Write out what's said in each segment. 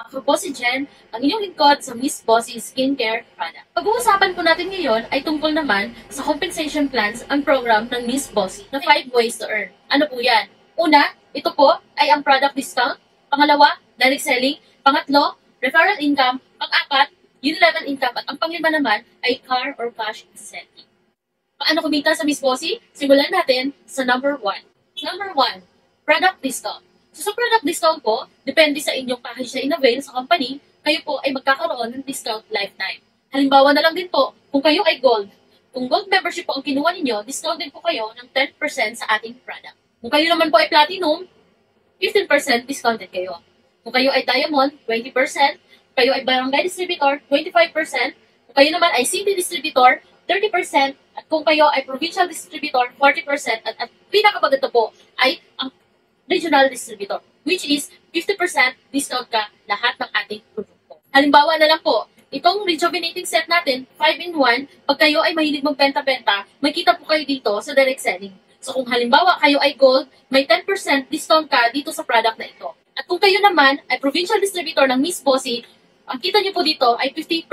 Ako po si Jen, ang inyong lingkod sa Miss Bossy Skincare Product. Pag-uusapan po natin ngayon ay tungkol naman sa compensation plans ang program ng Miss Bossy na 5 ways to earn. Ano po yan? Una, ito po ay ang product discount. Pangalawa, direct selling. Pangatlo, referral income. Pang-apat, unilevel income. At ang panglima naman ay car or cash incentive. Paano kumita sa Miss Bossy? Simulan natin sa number 1. Number 1, product discount. So, sa product discount po, depende sa inyong package na in-avail sa company, kayo po ay magkakaroon ng discount lifetime. Halimbawa na lang din po, kung kayo ay gold, kung gold membership po ang kinuha ninyo, discount din po kayo ng 10% sa ating product. Kung kayo naman po ay platinum, 15% discounted kayo. Kung kayo ay diamond, 20%. Kung kayo ay barangay distributor, 25%. Kung kayo naman ay city distributor, 30%. At kung kayo ay provincial distributor, 40%. At pinakabaganda po ay ang regional distributor, which is 50% discount ka lahat ng ating produkto. Halimbawa na lang po, itong rejuvenating set natin, 5-in-1, pag kayo ay mahilig magbenta-benta, may kita po kayo dito sa direct selling. So kung halimbawa kayo ay gold, may 10% discount ka dito sa product na ito. At kung kayo naman ay provincial distributor ng Miss Bossy, ang kita nyo po dito ay 50%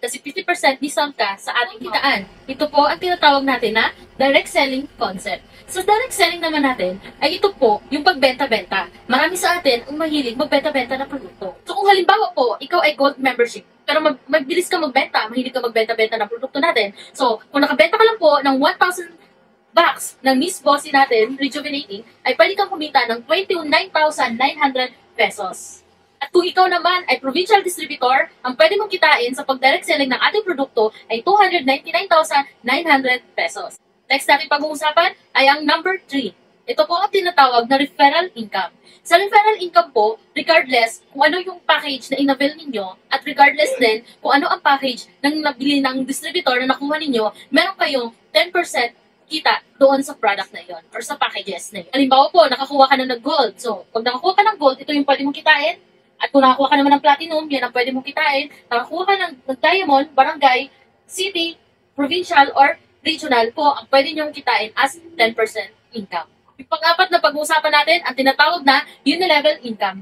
kasi 50% discount ka sa ating kitaan. Ito po ang tinatawag natin na direct selling concept. Sa direct selling naman natin, ay ito po yung pagbenta-benta. Marami sa atin ang mahilig magbenta-benta ng produkto. So kung halimbawa po, ikaw ay gold membership, pero magbilis ka magbenta, mahilig ka magbenta-benta ng produkto natin. So kung nakabenta ka lang po ng 1,000 box ng Miss Bossy natin, rejuvenating, ay pwede kang kumita ng 29,900 pesos. At kung ikaw naman ay provincial distributor, ang pwede mong kitain sa pag-direct selling ng ating produkto ay 299,900 pesos. Next natin pag-uusapan ay ang number 3. Ito po ang tinatawag na referral income. Sa referral income po, regardless kung ano yung package na in-avail ninyo at regardless din kung ano ang package ng nabili ng distributor na nakuha ninyo, meron kayong 10% kita doon sa product na yon or sa packages na yun. Halimbawa po, nakakuha ka na ng gold. So, pag nakakuha ka ng gold, ito yung pwede mong kitain. At kung nakakuha ka naman ng platinum, yan ang pwede mong kitain. Nakakuha ka ng diamond, barangay, city, provincial, or regional po, ang pwede nyong kitain as 10% income. Yung pang-apat na pag-uusapan natin, ang tinatawag na unilevel income.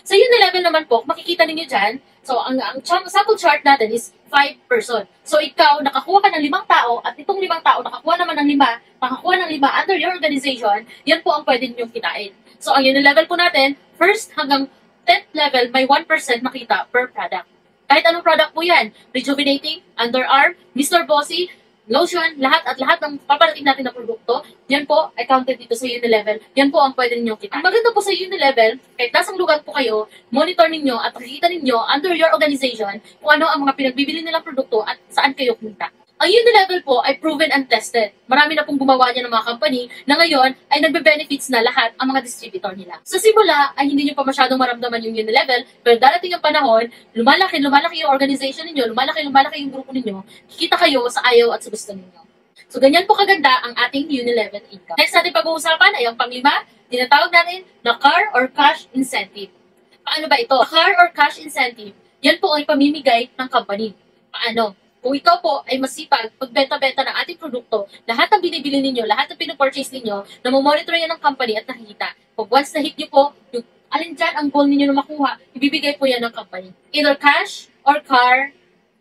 Sa unilevel naman po, makikita ninyo dyan, so ang sample chart natin is 5 person. So ikaw, nakakuha ka ng 5 tao, at itong 5 tao, nakakuha naman ng 5, nakakuha ng 5 under your organization, yan po ang pwede ninyong kitain. So ang unilevel po natin, first hanggang 10th level, may 1% nakita per product. Kahit anong product po yan, rejuvenating, underarm, Mr. Bossy, lotion, lahat ng paparating natin na produkto, yan po ay counted dito sa unilevel. Yan po ang pwede ninyong kita. Ang maganda po sa unilevel, kahit nasang lugar po kayo, monitor ninyo at makikita ninyo under your organization kung ano ang mga pinagbibili nilang produkto at saan kayo kumita. Ang unilevel po ay proven and tested. Marami na pong gumawa niya ng mga company na ngayon ay nagbe-benefits na lahat ang mga distributor nila. Sa simula ay hindi niyo pa masyadong maramdaman yung unilevel, pero darating ang panahon, lumalaki yung organization ninyo, lumalaki yung grupo ninyo, kikita kayo sa ayaw at sa gusto ninyo. So ganyan po kaganda ang ating unilevel income. Next natin pag-uusapan ay ang pang-5, tinatawag natin na car or cash incentive. Paano ba ito? Car or cash incentive, yan po ay pamimigay ng company. Paano? Kung ikaw po ay masipag pagbenta-benta ng ating produkto, lahat ng binibili ninyo, lahat ng pinupurchase ninyo, namomonitor yan ng company at nakikita. Pag once na hit nyo po, yung alin dyan ang goal ninyo na makuha, ibibigay po yan ng company. Either cash or car,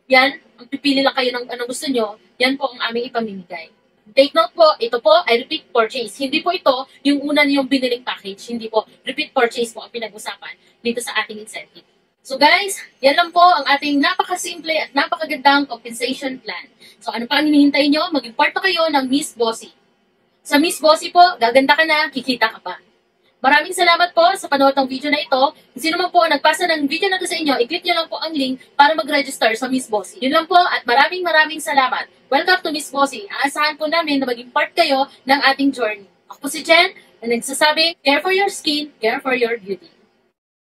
yan, ang pipili lang kayo ng anong gusto nyo, yan po ang aming ipamimigay. Take note po, ito po ay repeat purchase. Hindi po ito yung una niyong biniling package. Hindi po, repeat purchase po ang pinag-usapan dito sa ating incentive. So guys, yan lang po ang ating napakasimple at napakagandang compensation plan. So ano pa ang hinihintay nyo? Maging part na kayo ng Miss Bossy. Sa Miss Bossy po, gaganda ka na, kikita ka pa. Maraming salamat po sa panood ng video na ito. Kung sino man po ang nagpasa ng video na ito sa inyo, i-click nyo lang po ang link para mag-register sa Miss Bossy. Yun lang po at maraming salamat. Welcome to Miss Bossy. Aasahan po namin na maging part kayo ng ating journey. Ako po si Jen, na nagsasabi, care for your skin, care for your beauty.